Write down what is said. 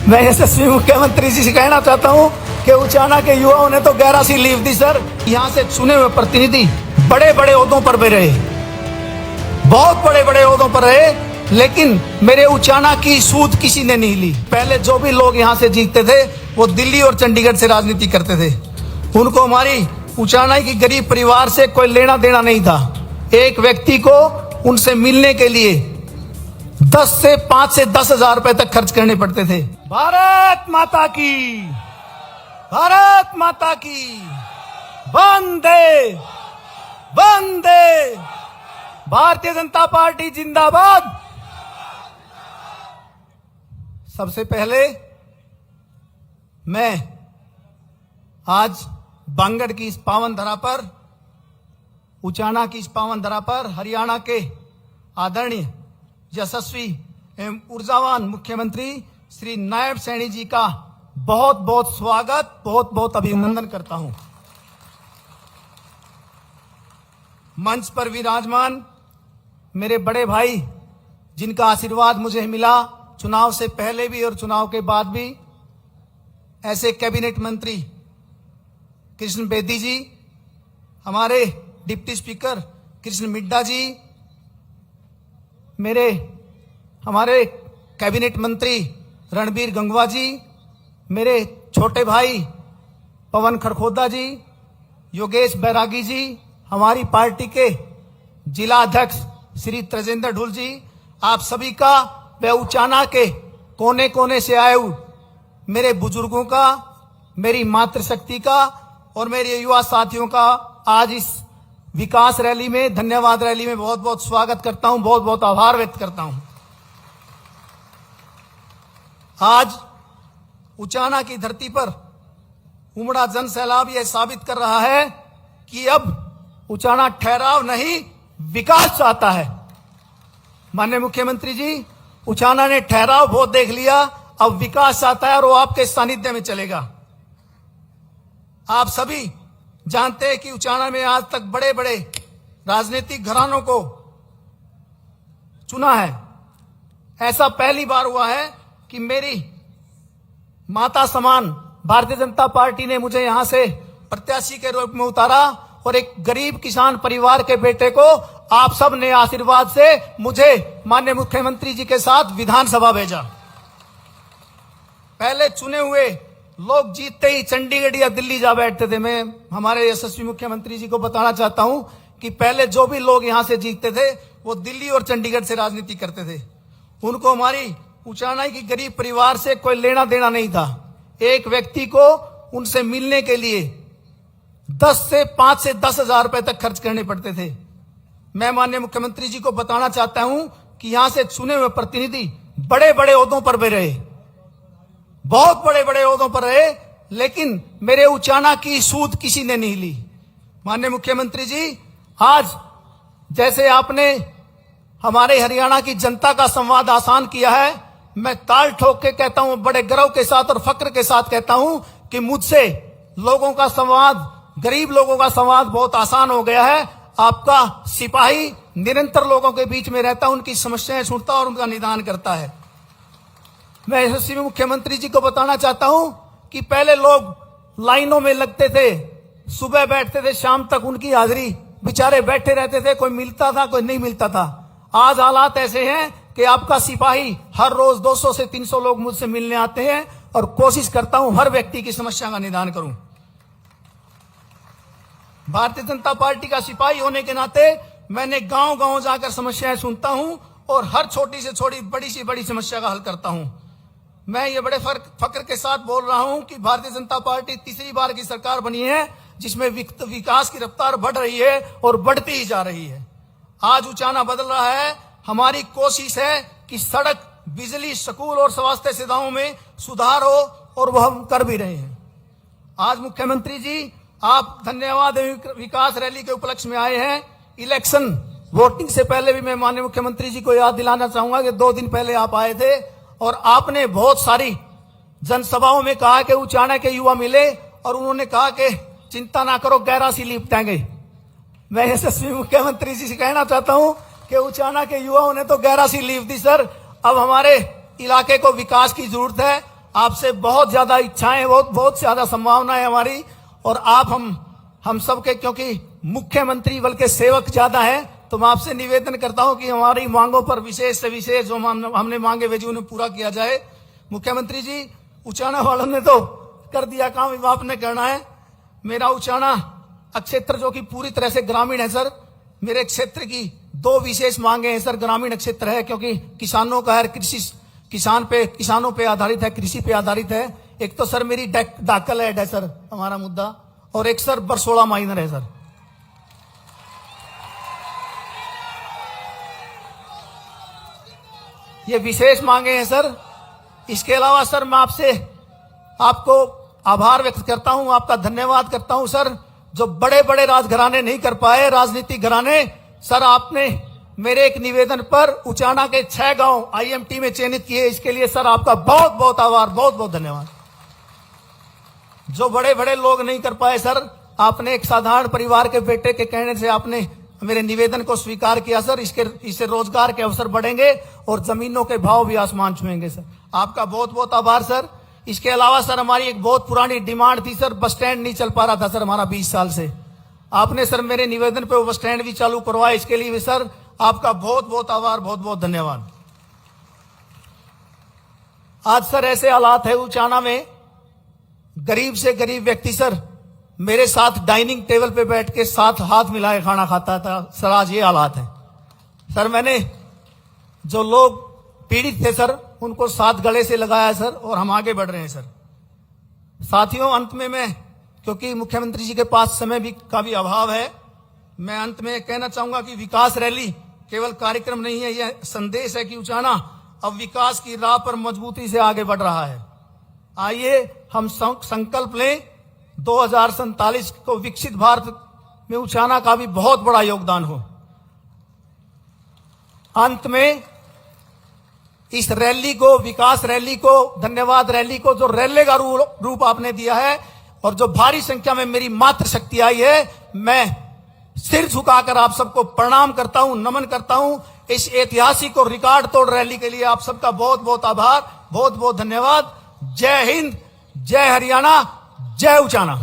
मैं यशस्वी मुख्यमंत्री जी से कहना चाहता हूं कि उचाना के युवाओं ने तो 11 सी लीव दी सर। यहां से चुने हुए प्रतिनिधि बड़े बड़े ओहदों पर भी रहे, बहुत बड़े बड़े ओहदों पर रहे, लेकिन मेरे उचाना की सूद किसी ने नहीं ली। पहले जो भी लोग यहां से जीतते थे वो दिल्ली और चंडीगढ़ से राजनीति करते थे। उनको हमारी उचाना की गरीब परिवार से कोई लेना देना नहीं था। एक व्यक्ति को उनसे मिलने के लिए 5 से 10 हजार रुपए तक खर्च करने पड़ते थे। भारत माता की, भारत माता की, वंदे वंदे, भारतीय जनता पार्टी जिंदाबाद। सबसे पहले मैं आज बांगड़ की इस पावन धरा पर, उचाना की इस पावन धरा पर हरियाणा के आदरणीय यशस्वी एवं ऊर्जावान मुख्यमंत्री श्री नायब सैनी जी का बहुत बहुत स्वागत, बहुत बहुत अभिनंदन करता हूं। मंच पर विराजमान मेरे बड़े भाई, जिनका आशीर्वाद मुझे मिला चुनाव से पहले भी और चुनाव के बाद भी, ऐसे कैबिनेट मंत्री कृष्ण बेदी जी, हमारे डिप्टी स्पीकर कृष्ण मिड्डा जी, हमारे कैबिनेट मंत्री रणबीर गंगवा जी, मेरे छोटे भाई पवन खरखोदा जी, योगेश बैरागी जी, हमारी पार्टी के जिला अध्यक्ष श्री त्रिजेंद्र ढुल जी, आप सभी का व उचाना के कोने कोने से आए हुए मेरे बुजुर्गों का, मेरी मातृशक्ति का और मेरे युवा साथियों का आज इस विकास रैली में, धन्यवाद रैली में बहुत बहुत स्वागत करता हूं, बहुत बहुत आभार व्यक्त करता हूं। आज उचाना की धरती पर उमड़ा जन सैलाब यह साबित कर रहा है कि अब उचाना ठहराव नहीं, विकास चाहता है। माननीय मुख्यमंत्री जी, उचाना ने ठहराव बहुत देख लिया, अब विकास चाहता है और वो आपके सानिध्य में चलेगा। आप सभी जानते हैं कि उचाना में आज तक बड़े बड़े राजनीतिक घरानों को चुना है। ऐसा पहली बार हुआ है कि मेरी माता समान भारतीय जनता पार्टी ने मुझे यहां से प्रत्याशी के रूप में उतारा और एक गरीब किसान परिवार के बेटे को आप सब ने आशीर्वाद से मुझे माननीय मुख्यमंत्री जी के साथ विधानसभा भेजा। पहले चुने हुए लोग जीतते ही चंडीगढ़ या दिल्ली जा बैठते थे। मैं हमारे यशस्वी मुख्यमंत्री जी को बताना चाहता हूं कि पहले जो भी लोग यहां से जीतते थे वो दिल्ली और चंडीगढ़ से राजनीति करते थे। उनको हमारी उचाना की गरीब परिवार से कोई लेना देना नहीं था। एक व्यक्ति को उनसे मिलने के लिए 5 से 10 हजार रुपए तक खर्च करने पड़ते थे। मैं माननीय मुख्यमंत्री जी को बताना चाहता हूं कि यहां से चुने हुए प्रतिनिधि बड़े बड़े ओहदों पर भी रहे, बहुत बड़े बड़े ओहदों पर रहे, लेकिन मेरे उचाना की सूद किसी ने नहीं ली। माननीय मुख्यमंत्री जी, आज जैसे आपने हमारे हरियाणा की जनता का संवाद आसान किया है, मैं ताल ठोक के कहता हूं, बड़े गर्व के साथ और फक्र के साथ कहता हूं कि मुझसे लोगों का संवाद, गरीब लोगों का संवाद बहुत आसान हो गया है। आपका सिपाही निरंतर लोगों के बीच में रहता, उनकी समस्याएं सुनता और उनका निदान करता है। मैं यशस्वी मुख्यमंत्री जी को बताना चाहता हूं कि पहले लोग लाइनों में लगते थे, सुबह बैठते थे, शाम तक उनकी हाजिरी, बेचारे बैठे रहते थे, कोई मिलता था कोई नहीं मिलता था। आज हालात ऐसे हैं कि आपका सिपाही हर रोज 200 से 300 लोग मुझसे मिलने आते हैं और कोशिश करता हूं हर व्यक्ति की समस्या का निदान करूं। भारतीय जनता पार्टी का सिपाही होने के नाते मैंने गांव गांव जाकर समस्याएं सुनता हूं और हर छोटी से छोटी, बड़ी से बड़ी समस्या का हल करता हूं। मैं ये बड़े फक्र के साथ बोल रहा हूं कि भारतीय जनता पार्टी तीसरी बार की सरकार बनी है जिसमें विकास की रफ्तार बढ़ रही है और बढ़ती ही जा रही है। आज उचाना बदल रहा है। हमारी कोशिश है कि सड़क, बिजली, स्कूल और स्वास्थ्य सेवाओं में सुधार हो और वह हम कर भी रहे हैं। आज मुख्यमंत्री जी, आप धन्यवाद विकास रैली के उपलक्ष्य में आए हैं। इलेक्शन वोटिंग से पहले भी मैं माननीय मुख्यमंत्री जी को याद दिलाना चाहूंगा कि 2 दिन पहले आप आए थे और आपने बहुत सारी जनसभाओं में कहा कि उचाना के युवा मिले और उन्होंने कहा कि चिंता ना करो, 11 सी लीव देंगे। मैं यशस्वी मुख्यमंत्री जी से कहना चाहता हूं कि उचाना के युवाओं ने तो 11 सी लीव दी सर। अब हमारे इलाके को विकास की जरूरत है। आपसे बहुत ज्यादा इच्छाएं, बहुत ज्यादा संभावनाएं हमारी, और आप हम सबके, क्योंकि मुख्यमंत्री बल के सेवक ज्यादा हैं, तो मैं आपसे निवेदन करता हूं कि हमारी मांगों पर विशेष से विशेष जो हमने मांगे भेजी उन्हें पूरा किया जाए। मुख्यमंत्री जी, उचाना वालों ने तो कर दिया काम, अब आपने करना है। मेरा उचाना क्षेत्र जो कि पूरी तरह से ग्रामीण है सर, मेरे क्षेत्र की 2 विशेष मांगे हैं सर। ग्रामीण क्षेत्र है क्योंकि किसानों का है, किसानों पे आधारित है, कृषि पे आधारित है। एक तो सर मेरी दाखल हेड है सर हमारा मुद्दा, और एक सर बरसोड़ा माइनर है सर। ये विशेष मांगे हैं सर। इसके अलावा सर मैं आपको आभार व्यक्त करता हूं, आपका धन्यवाद करता हूं सर। जो बड़े बड़े राजघराने नहीं कर पाए, राजनीतिक घराने, सर आपने मेरे एक निवेदन पर उचाना के 6 गांव IMT में चयनित किए। इसके लिए सर आपका बहुत बहुत आभार, बहुत बहुत धन्यवाद। जो बड़े बड़े लोग नहीं कर पाए सर, आपने एक साधारण परिवार के बेटे के कहने से आपने मेरे निवेदन को स्वीकार किया सर। इससे रोजगार के अवसर बढ़ेंगे और जमीनों के भाव भी आसमान छुएंगे सर। आपका बहुत बहुत आभार सर। इसके अलावा सर हमारी एक बहुत पुरानी डिमांड थी सर, बस स्टैंड नहीं चल पा रहा था सर हमारा 20 साल से। आपने सर मेरे निवेदन पे वो बस स्टैंड भी चालू करवाया। इसके लिए भी सर आपका बहुत बहुत आभार, बहुत बहुत धन्यवाद। आज सर ऐसे हालात है उचाना में, गरीब से गरीब व्यक्ति सर मेरे साथ डाइनिंग टेबल पे बैठ के साथ हाथ मिलाए खाना खाता था सर। आज ये हालात है सर। मैंने जो लोग पीड़ित थे सर उनको साथ गले से लगाया सर, और हम आगे बढ़ रहे हैं सर। साथियों, अंत में मैं, क्योंकि मुख्यमंत्री जी के पास समय का भी अभाव है, मैं अंत में कहना चाहूंगा कि विकास रैली केवल कार्यक्रम नहीं है, यह संदेश है कि उचाना अब विकास की राह पर मजबूती से आगे बढ़ रहा है। आइए हम संकल्प लें 2047 को विकसित भारत में उचाना का भी बहुत बड़ा योगदान हो। अंत में इस रैली को, विकास रैली को, धन्यवाद रैली को, जो रैली का रूप आपने दिया है और जो भारी संख्या में मेरी मातृ शक्ति आई है, मैं सिर झुकाकर आप सबको प्रणाम करता हूं, नमन करता हूं। इस ऐतिहासिक और रिकॉर्ड तोड़ रैली के लिए आप सबका बहुत बहुत आभार, बहुत बहुत धन्यवाद। जय हिंद, जय हरियाणा, जय उचाना।